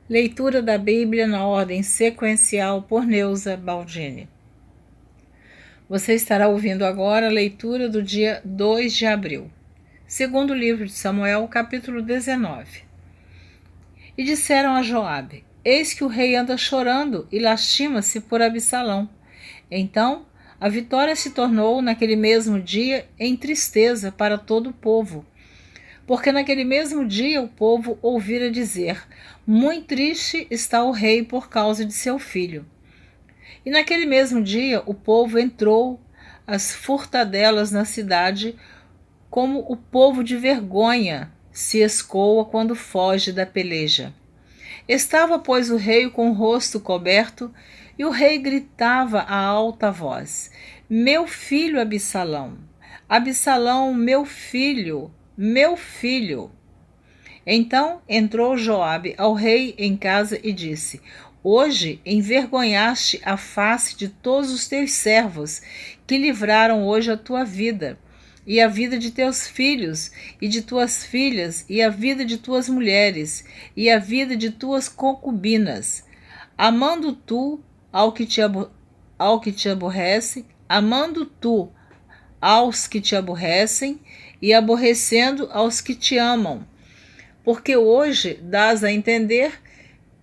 Leitura da Bíblia na ordem sequencial por Neuza Baldini. Você estará ouvindo agora a leitura do dia 2 de abril. Segundo livro de Samuel, capítulo 19. E disseram a Joabe: Eis que o rei anda chorando e lastima-se por Absalão. Então, a vitória se tornou, naquele mesmo dia, em tristeza para todo o povo. Porque naquele mesmo dia o povo ouvira dizer: muito triste está o rei por causa de seu filho. E naquele mesmo dia o povo entrou às furtadelas na cidade, como o povo de vergonha se escoa quando foge da peleja. Estava, pois, o rei com o rosto coberto, e o rei gritava a alta voz: Meu filho Absalão, Absalão, meu filho, meu filho. Então entrou Joabe ao rei em casa e disse: Hoje envergonhaste a face de todos os teus servos, que livraram hoje a tua vida, e a vida de teus filhos, e de tuas filhas, e a vida de tuas mulheres, e a vida de tuas concubinas, amando tu ao que te aborrece, amando tu aos que te aborrecem, e aborrecendo aos que te amam. Porque hoje dás a entender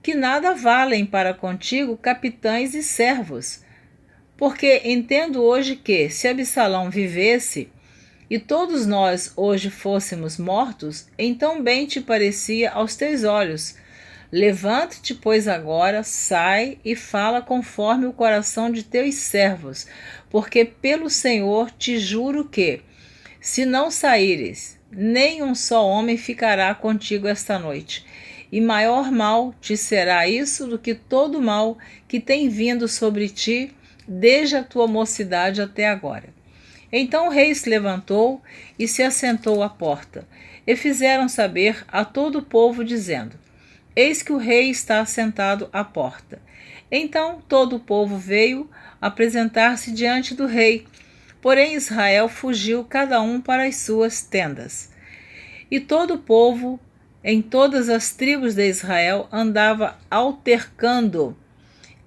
que nada valem para contigo capitães e servos. Porque entendo hoje que, se Absalão vivesse, e todos nós hoje fôssemos mortos, então bem te parecia aos teus olhos. Levante-te, pois, agora, sai e fala conforme o coração de teus servos, porque pelo Senhor te juro que, se não saíres, nem um só homem ficará contigo esta noite. E maior mal te será isso do que todo o mal que tem vindo sobre ti desde a tua mocidade até agora. Então o rei se levantou e se assentou à porta, e fizeram saber a todo o povo, dizendo: Eis que o rei está assentado à porta. Então todo o povo veio apresentar-se diante do rei. Porém Israel fugiu cada um para as suas tendas. E todo o povo, em todas as tribos de Israel, andava altercando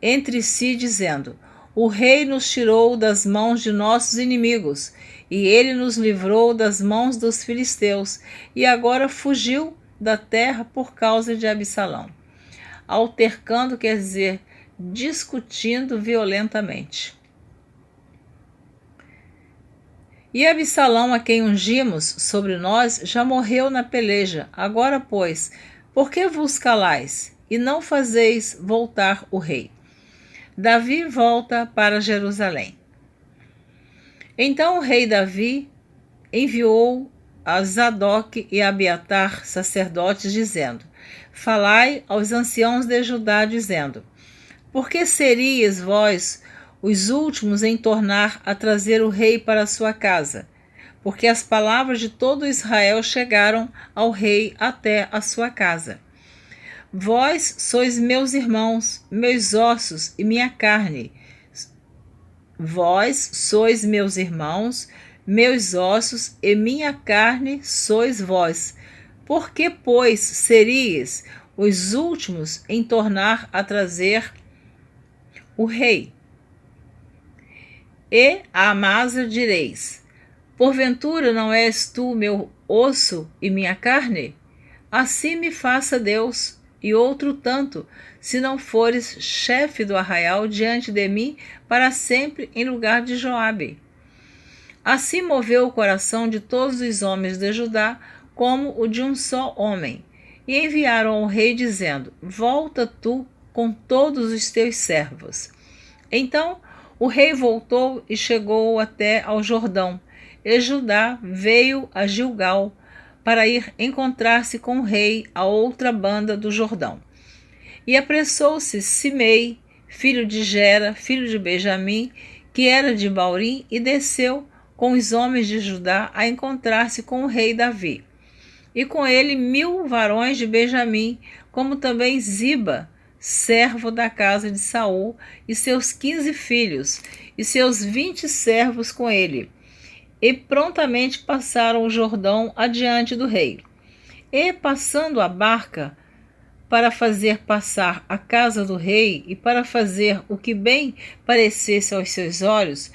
entre si, dizendo: O rei nos tirou das mãos de nossos inimigos, e ele nos livrou das mãos dos filisteus, e agora fugiu da terra por causa de Absalão. Altercando quer dizer discutindo violentamente. E Absalão, a quem ungimos sobre nós, já morreu na peleja. Agora, pois, por que vos calais, e não fazeis voltar o rei? Davi volta para Jerusalém. Então o rei Davi enviou a Zadok e Abiatar, sacerdotes, dizendo: Falai aos anciãos de Judá, dizendo: Por que seríeis vós os últimos em tornar a trazer o rei para a sua casa? Porque as palavras de todo Israel chegaram ao rei até a sua casa. Vós sois meus irmãos, meus ossos e minha carne. Vós sois meus irmãos, meus ossos e minha carne sois vós. Por que, pois, seríeis os últimos em tornar a trazer o rei? E a Amasa direis: Porventura não és tu meu osso e minha carne? Assim me faça Deus, e outro tanto, se não fores chefe do arraial diante de mim para sempre em lugar de Joabe. Assim moveu o coração de todos os homens de Judá como o de um só homem, e enviaram ao rei dizendo: Volta tu com todos os teus servos. Então o rei voltou e chegou até ao Jordão, e Judá veio a Gilgal para ir encontrar-se com o rei à outra banda do Jordão. E apressou-se Simei, filho de Gera, filho de Benjamim, que era de Baurim, e desceu com os homens de Judá a encontrar-se com o rei Davi. E com ele 1000 varões de Benjamim, como também Ziba, servo da casa de Saul, e seus 15 filhos, e seus 20 servos com ele. E prontamente passaram o Jordão adiante do rei. E, passando a barca para fazer passar a casa do rei e para fazer o que bem parecesse aos seus olhos,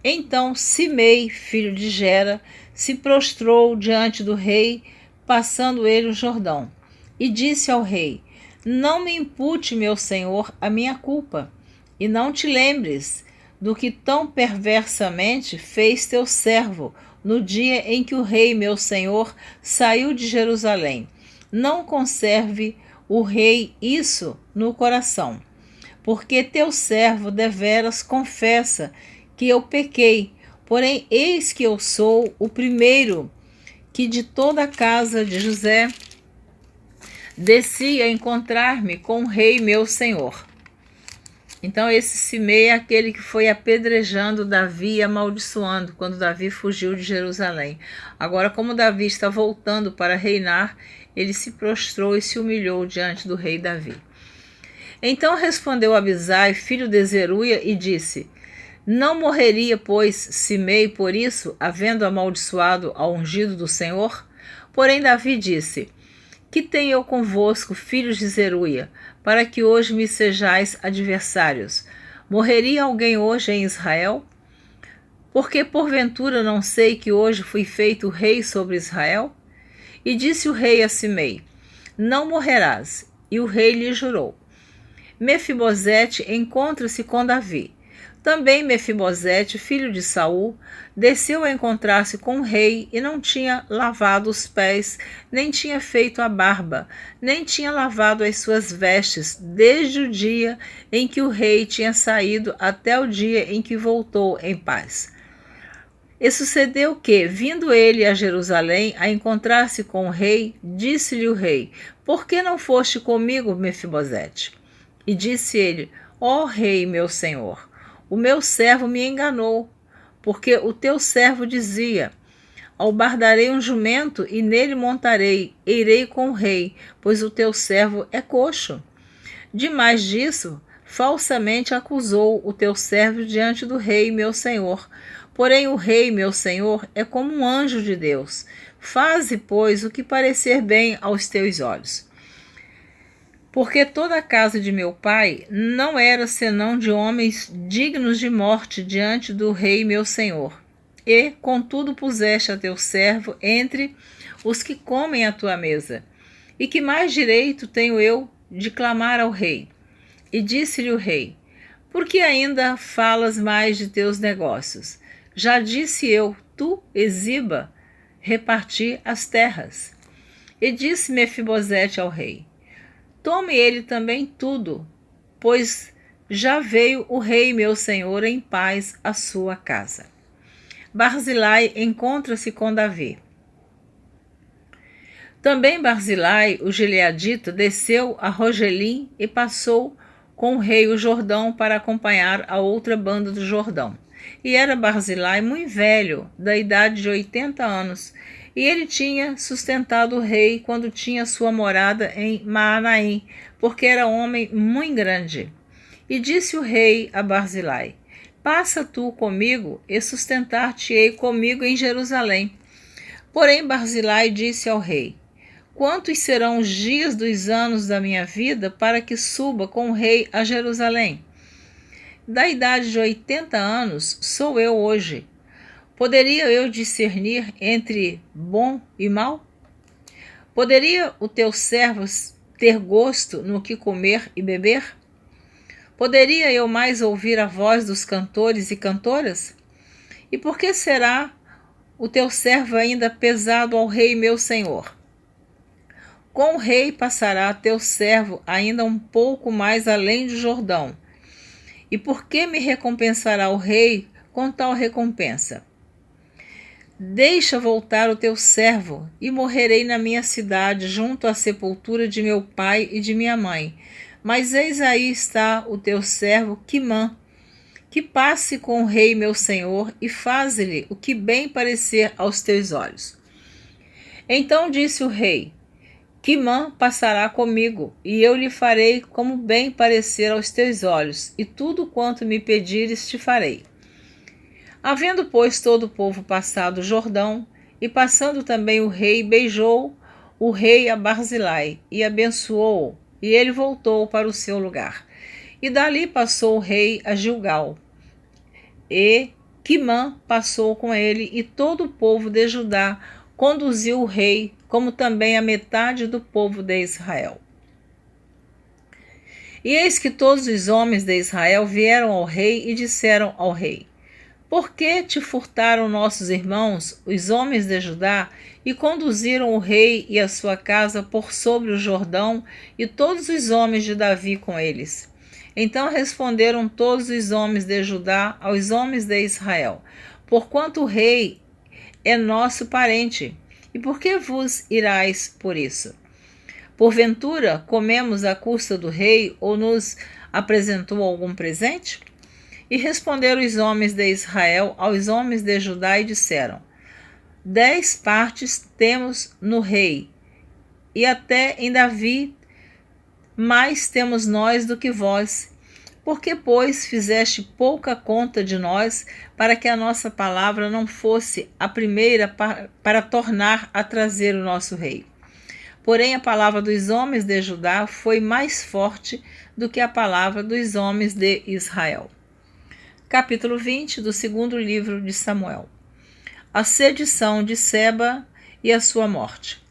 então Simei, filho de Gera, se prostrou diante do rei, passando ele o Jordão, e disse ao rei: Não me impute, meu senhor, a minha culpa, e não te lembres do que tão perversamente fez teu servo no dia em que o rei, meu senhor, saiu de Jerusalém. Não conserve o rei isso no coração, porque teu servo deveras confessa que eu pequei, porém eis que eu sou o primeiro que de toda a casa de José desci a encontrar-me com o rei meu senhor. Então esse Simei é aquele que foi apedrejando Davi e amaldiçoando quando Davi fugiu de Jerusalém. Agora, como Davi está voltando para reinar, ele se prostrou e se humilhou diante do rei Davi. Então respondeu Abisai, filho de Zeruia, e disse: Não morreria, pois, Simei por isso, havendo amaldiçoado ao ungido do Senhor? Porém Davi disse: Que tenho eu convosco, filhos de Zeruia, para que hoje me sejais adversários? Morreria alguém hoje em Israel? Porque porventura não sei que hoje fui feito rei sobre Israel? E disse o rei a Simei: Não morrerás. E o rei lhe jurou. Mefibosete encontra-se com Davi. Também Mefibosete, filho de Saul, desceu a encontrar-se com o rei e não tinha lavado os pés, nem tinha feito a barba, nem tinha lavado as suas vestes, desde o dia em que o rei tinha saído até o dia em que voltou em paz. E sucedeu que, vindo ele a Jerusalém a encontrar-se com o rei, disse-lhe o rei: Por que não foste comigo, Mefibosete? E disse ele: Ó rei, meu senhor, o meu servo me enganou, porque o teu servo dizia: Albardarei um jumento e nele montarei, e irei com o rei, pois o teu servo é coxo. Demais disso, falsamente acusou o teu servo diante do rei, meu senhor. Porém o rei, meu senhor, é como um anjo de Deus. Faze, pois, o que parecer bem aos teus olhos. Porque toda a casa de meu pai não era senão de homens dignos de morte diante do rei meu senhor. E, contudo, puseste a teu servo entre os que comem à tua mesa. E que mais direito tenho eu de clamar ao rei? E disse-lhe o rei: Por que ainda falas mais de teus negócios? Já disse eu, tu, Eziba, reparti as terras. E disse Mefibosete ao rei: Tome ele também tudo, pois já veio o rei meu senhor em paz à sua casa. Barzilai encontra-se com Davi. Também Barzilai, o gileadita, desceu a Rogelim e passou com o rei o Jordão para acompanhar a outra banda do Jordão. E era Barzilai muito velho, da idade de 80 anos, e ele tinha sustentado o rei quando tinha sua morada em Maanaim, porque era homem muito grande. E disse o rei a Barzilai: Passa tu comigo e sustentar-te-ei comigo em Jerusalém. Porém Barzilai disse ao rei: Quantos serão os dias dos anos da minha vida para que suba com o rei a Jerusalém? Da idade de 80 anos sou eu hoje. Poderia eu discernir entre bom e mal? Poderia o teu servo ter gosto no que comer e beber? Poderia eu mais ouvir a voz dos cantores e cantoras? E por que será o teu servo ainda pesado ao rei meu senhor? Com o rei passará teu servo ainda um pouco mais além do Jordão. E por que me recompensará o rei com tal recompensa? Deixa voltar o teu servo, e morrerei na minha cidade, junto à sepultura de meu pai e de minha mãe. Mas eis aí está o teu servo Quimã, que passe com o rei meu senhor, e faze-lhe o que bem parecer aos teus olhos. Então disse o rei: Quimã passará comigo, e eu lhe farei como bem parecer aos teus olhos, e tudo quanto me pedires te farei. Havendo, pois, todo o povo passado o Jordão, e passando também o rei, beijou o rei a Barzilai, e abençoou-o, e ele voltou para o seu lugar. E dali passou o rei a Gilgal, e Quimã passou com ele, e todo o povo de Judá conduziu o rei, como também a metade do povo de Israel. E eis que todos os homens de Israel vieram ao rei e disseram ao rei: Por que te furtaram nossos irmãos, os homens de Judá, e conduziram o rei e a sua casa por sobre o Jordão, e todos os homens de Davi com eles? Então responderam todos os homens de Judá aos homens de Israel: Porquanto o rei é nosso parente, e por que vos irais por isso? Porventura comemos à custa do rei, ou nos apresentou algum presente? E responderam os homens de Israel aos homens de Judá e disseram: 10 partes temos no rei, e até em Davi mais temos nós do que vós. Por que, pois, fizeste pouca conta de nós, para que a nossa palavra não fosse a primeira para tornar a trazer o nosso rei? Porém, a palavra dos homens de Judá foi mais forte do que a palavra dos homens de Israel. Capítulo 20 do segundo livro de Samuel. A sedição de Seba e a sua morte.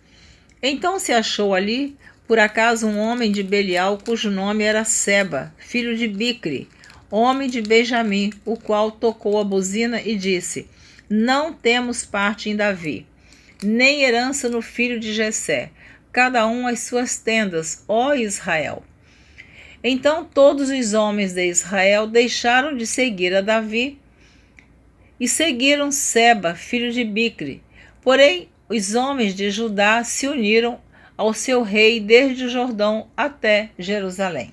Então se achou ali, por acaso, um homem de Belial, cujo nome era Seba, filho de Bicri, homem de Benjamim, o qual tocou a buzina e disse: Não temos parte em Davi, nem herança no filho de Jessé, cada um às suas tendas, ó Israel. Então todos os homens de Israel deixaram de seguir a Davi e seguiram Seba, filho de Bicri. Porém, os homens de Judá se uniram ao seu rei desde o Jordão até Jerusalém.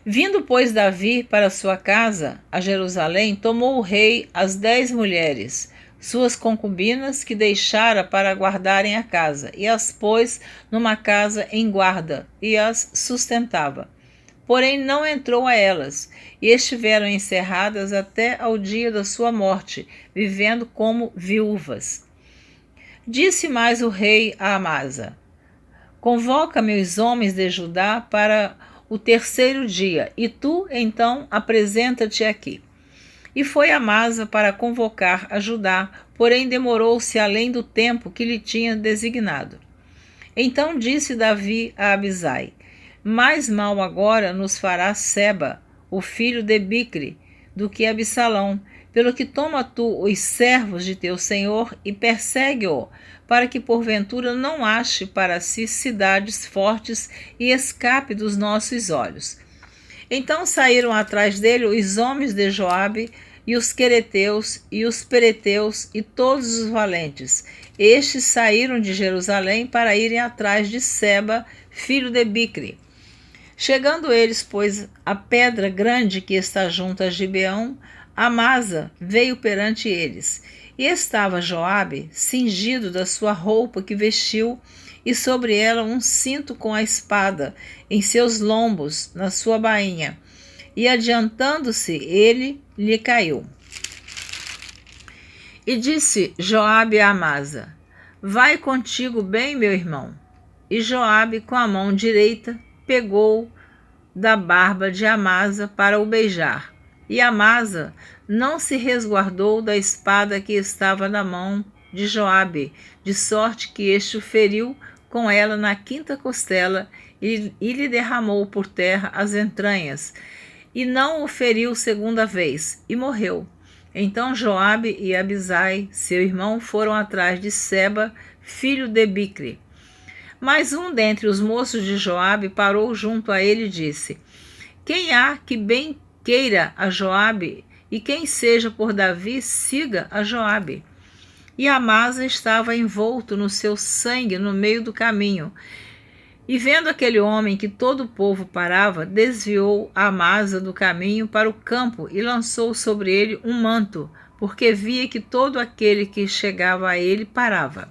Vindo, pois, Davi para sua casa a Jerusalém, tomou o rei as 10 mulheres, suas concubinas, que deixara para guardarem a casa, e as pôs numa casa em guarda, e as sustentava. Porém não entrou a elas, e estiveram encerradas até ao dia da sua morte, vivendo como viúvas. Disse mais o rei a Amasa: Convoca-me os homens de Judá para o terceiro dia, e tu, então, apresenta-te aqui. E foi Amasa para convocar a Judá, porém demorou-se além do tempo que lhe tinha designado. Então disse Davi a Abisai: Mais mal agora nos fará Seba, o filho de Bicri, do que Absalão, pelo que toma tu os servos de teu senhor e persegue-o, para que porventura não ache para si cidades fortes e escape dos nossos olhos. Então saíram atrás dele os homens de Joabe, e os quereteus, e os pereteus, e todos os valentes. Estes saíram de Jerusalém para irem atrás de Seba, filho de Bicri. Chegando eles, pois, à pedra grande que está junto a Gibeão, Amasa veio perante eles. E estava Joabe cingido da sua roupa que vestiu, e sobre ela um cinto com a espada, em seus lombos, na sua bainha. E adiantando-se, ele lhe caiu. E disse Joabe a Amasa: Vai contigo bem, meu irmão. E Joabe, com a mão direita, pegou da barba de Amasa para o beijar. E Amasa não se resguardou da espada que estava na mão de Joabe, de sorte que este o feriu com ela na quinta costela e lhe derramou por terra as entranhas, e não o feriu segunda vez, e morreu. Então Joabe e Abisai, seu irmão, foram atrás de Seba, filho de Bicri. Mas um dentre os moços de Joabe parou junto a ele e disse: Quem há que bem queira a Joabe, e quem seja por Davi, siga a Joabe. E Amasa estava envolto no seu sangue no meio do caminho. E vendo aquele homem que todo o povo parava, desviou Amasa do caminho para o campo e lançou sobre ele um manto, porque via que todo aquele que chegava a ele parava.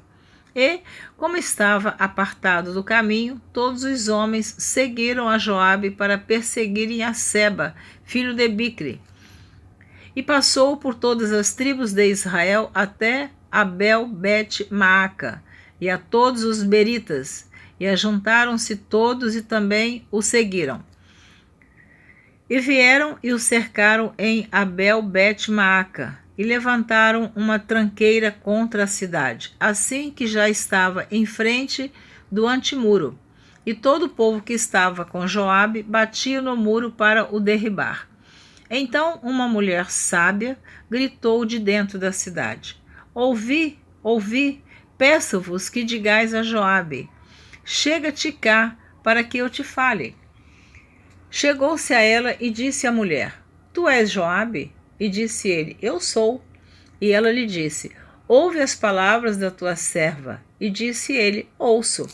E, como estava apartado do caminho, todos os homens seguiram a Joabe para perseguirem a Seba, filho de Bicri. E passou por todas as tribos de Israel até Abel Bet-Maaca, e a todos os beritas, e ajuntaram-se todos e também o seguiram. E vieram e o cercaram em Abel-Bet-Maaca, e levantaram uma tranqueira contra a cidade, assim que já estava em frente do antemuro. E todo o povo que estava com Joabe batia no muro para o derribar. Então uma mulher sábia gritou de dentro da cidade: Ouvi, ouvi, peço-vos que digais a Joabe: chega-te cá, para que eu te fale. Chegou-se a ela e disse à mulher: Tu és Joabe? E disse ele: Eu sou. E ela lhe disse: Ouve as palavras da tua serva. E disse ele: Ouço.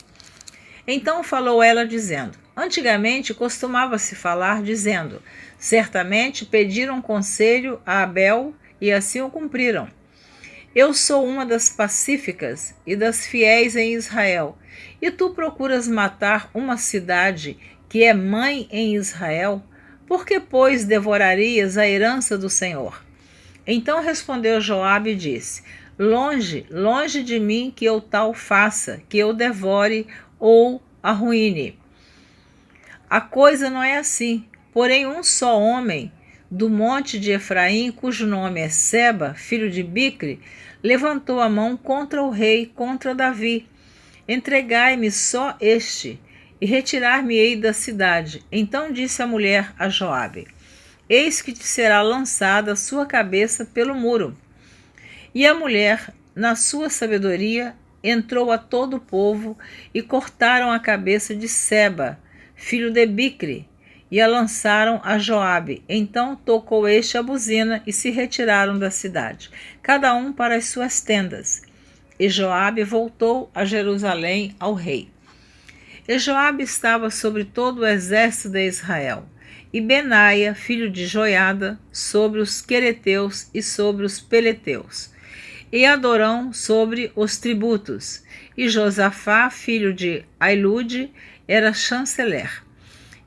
Então falou ela dizendo: Antigamente costumava-se falar dizendo: Certamente pediram conselho a Abel e assim o cumpriram. Eu sou uma das pacíficas e das fiéis em Israel, e tu procuras matar uma cidade que é mãe em Israel? Por que, pois, devorarias a herança do Senhor? Então respondeu Joabe e disse: Longe, longe de mim que eu tal faça, que eu devore ou arruine. A coisa não é assim. Porém, um só homem do monte de Efraim, cujo nome é Seba, filho de Bicre, levantou a mão contra o rei, contra Davi. Entregai-me só este, e retirar-me-ei da cidade. Então disse a mulher a Joabe: Eis que te será lançada a sua cabeça pelo muro. E a mulher, na sua sabedoria, entrou a todo o povo e cortaram a cabeça de Seba, filho de Bicre, e a lançaram a Joabe. Então tocou este a buzina e se retiraram da cidade, cada um para as suas tendas. E Joabe voltou a Jerusalém ao rei. E Joabe estava sobre todo o exército de Israel, e Benaia, filho de Joiada, sobre os quereteus e sobre os peleteus, e Adorão sobre os tributos, e Josafá, filho de Ailude, era chanceler,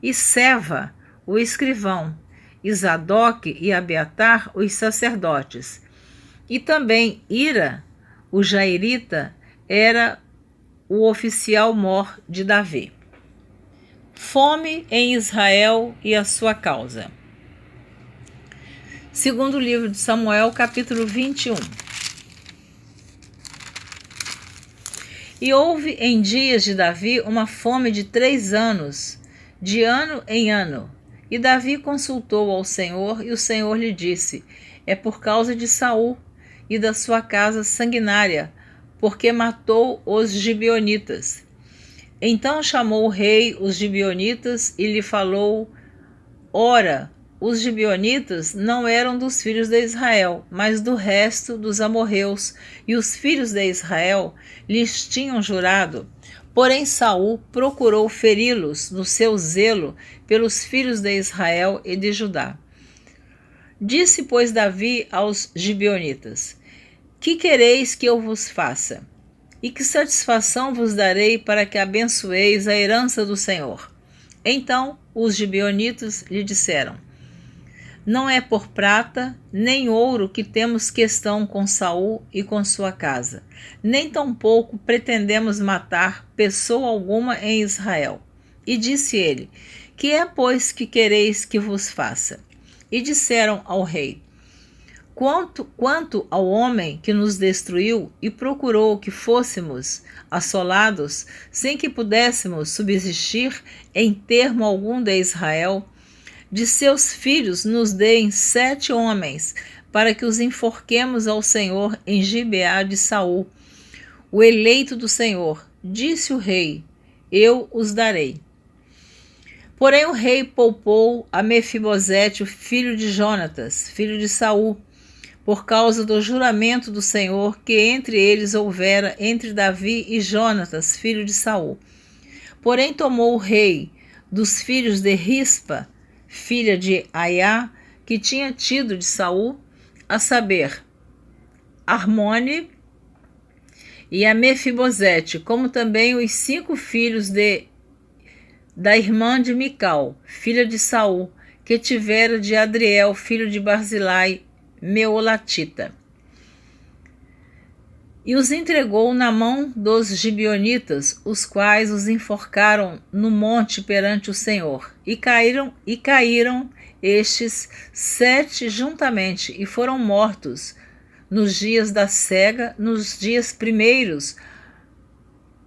e Seva, o escrivão, e Zadok e Abiatar, os sacerdotes, e também Ira, o jairita, era o oficial mor de Davi. Fome em Israel e a sua causa. Segundo livro de Samuel, capítulo 21. E houve em dias de Davi uma fome de 3 anos, de ano em ano. E Davi consultou ao Senhor, e o Senhor lhe disse: É por causa de Saul e da sua casa sanguinária, porque matou os gibeonitas. Então chamou o rei os gibeonitas e lhe falou: Ora, os gibeonitas não eram dos filhos de Israel, mas do resto dos amorreus, e os filhos de Israel lhes tinham jurado. Porém Saul procurou feri-los no seu zelo pelos filhos de Israel e de Judá. Disse, pois, Davi aos gibeonitas: Que quereis que eu vos faça? E que satisfação vos darei para que abençoeis a herança do Senhor? Então os gibeonitas lhe disseram: Não é por prata nem ouro que temos questão com Saul e com sua casa, nem tampouco pretendemos matar pessoa alguma em Israel. E disse ele: Que é, pois, que quereis que vos faça? E disseram ao rei: Quanto ao homem que nos destruiu e procurou que fôssemos assolados, sem que pudéssemos subsistir em termo algum de Israel, de seus filhos nos deem 7 homens, para que os enforquemos ao Senhor em Gibeá de Saul, o eleito do Senhor. Disse o rei: Eu os darei. Porém o rei poupou a Mefibosete, o filho de Jonatas, filho de Saul, por causa do juramento do Senhor que entre eles houvera entre Davi e Jonatas, filho de Saul. Porém tomou o rei dos filhos de Rispa, filha de Aiá, que tinha tido de Saul, a saber, Armone e a Mefibosete, como também os 5 filhos da irmã de Mical, filha de Saul, que tivera de Adriel, filho de Barzilai, Meolatita. e os entregou na mão dos gibeonitas, os quais os enforcaram no monte perante o Senhor. E caíram estes 7 juntamente, e foram mortos nos dias da cega, nos dias primeiros,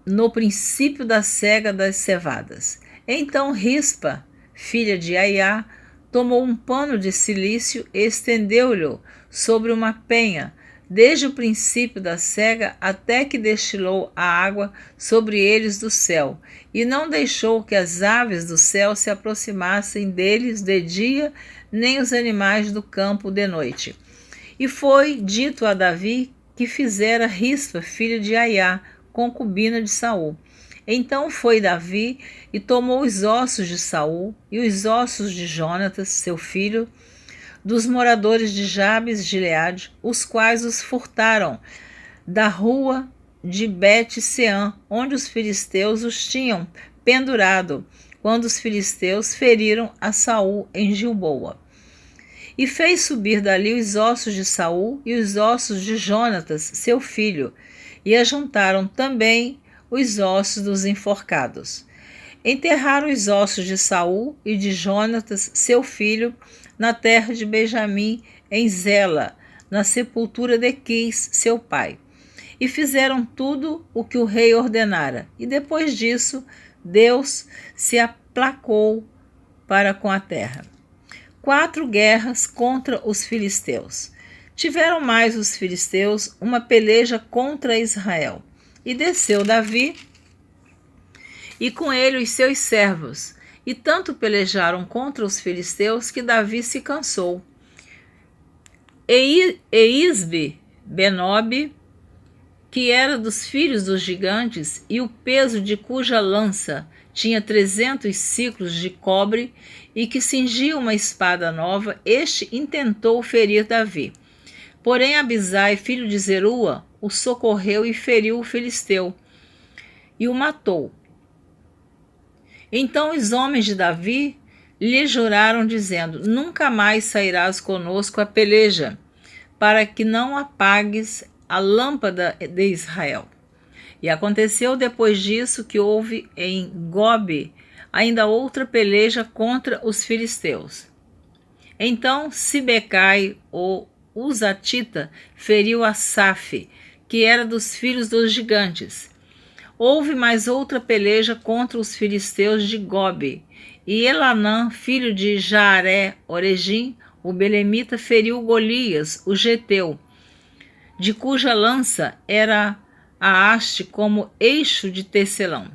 no princípio da cega das cevadas. Então Rispa, filha de Aiá, tomou um pano de cilício e estendeu-lhe sobre uma penha, desde o princípio da cega até que destilou a água sobre eles do céu, e não deixou que as aves do céu se aproximassem deles de dia, nem os animais do campo de noite. E foi dito a Davi que fizera Rispa, filha de Aiá, concubina de Saul. Então foi Davi e tomou os ossos de Saul e os ossos de Jonatas, seu filho, dos moradores de Jabes de Gileade, os quais os furtaram da rua de Bet-Seã, onde os filisteus os tinham pendurado, quando os filisteus feriram a Saul em Gilboa. E fez subir dali os ossos de Saul e os ossos de Jonatas, seu filho, e ajuntaram também os ossos dos enforcados. Enterraram os ossos de Saul e de Jonatas, seu filho, na terra de Benjamim, em Zela, na sepultura de Quis, seu pai. E fizeram tudo o que o rei ordenara. E depois disso, Deus se aplacou para com a terra. 4 guerras contra os filisteus. Tiveram mais os filisteus uma peleja contra Israel. E desceu Davi, e com ele os seus servos, e tanto pelejaram contra os filisteus que Davi se cansou. Eisbe Benob, que era dos filhos dos gigantes, e o peso de cuja lança tinha 300 siclos de cobre, e que cingia uma espada nova, este intentou ferir Davi. Porém Abisai, filho de Zerua, o socorreu e feriu o filisteu, e o matou. Então os homens de Davi lhe juraram, dizendo: nunca mais sairás conosco a peleja, para que não apagues a lâmpada de Israel. E aconteceu depois disso que houve em Gobe ainda outra peleja contra os filisteus. Então Sibecai, o Uzatita, feriu Asaf, que era dos filhos dos gigantes. Houve mais outra peleja contra os filisteus de Gobe, e Elanã, filho de Jaaré-Oregim, o belemita, feriu Golias, o geteu, de cuja lança era a haste como eixo de tecelão.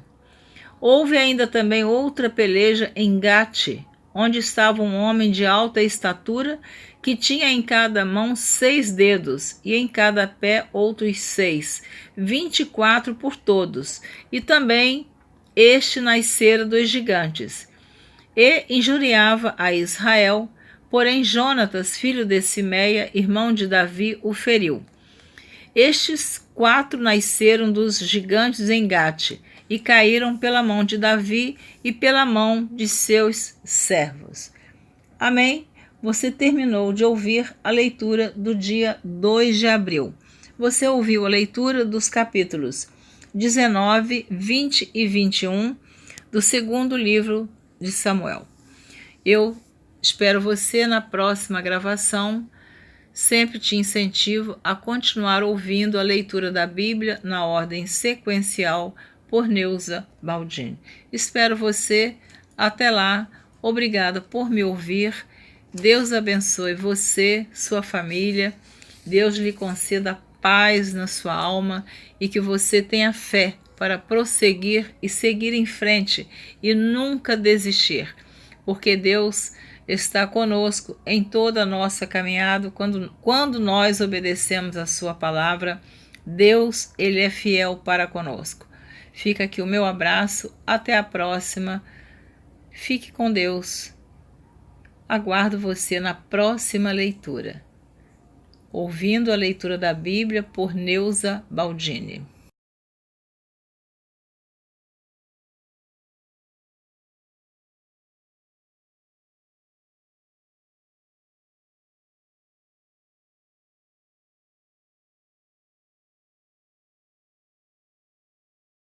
Houve ainda também outra peleja em Gate, onde estava um homem de alta estatura, que tinha em cada mão 6 dedos, e em cada pé outros 6, 24 por todos, e também este nascera dos gigantes. E injuriava a Israel, porém Jonatas, filho de Simeia, irmão de Davi, o feriu. Estes 4 nasceram dos gigantes em Gate, e caíram pela mão de Davi e pela mão de seus servos. Amém? Você terminou de ouvir a leitura do dia 2 de abril. Você ouviu a leitura dos capítulos 19, 20 e 21 do segundo livro de Samuel. Eu espero você na próxima gravação. Sempre te incentivo a continuar ouvindo a leitura da Bíblia na ordem sequencial por Neuza Baldini. Espero você. Até lá. Obrigada por me ouvir. Deus abençoe você, sua família. Deus lhe conceda paz na sua alma e que você tenha fé para prosseguir e seguir em frente e nunca desistir, porque Deus está conosco em toda a nossa caminhada. Quando nós obedecemos a sua palavra, Deus, Ele é fiel para conosco. Fica aqui o meu abraço. Até a próxima. Fique com Deus. Aguardo você na próxima leitura. Ouvindo a leitura da Bíblia por Neuza Baldini.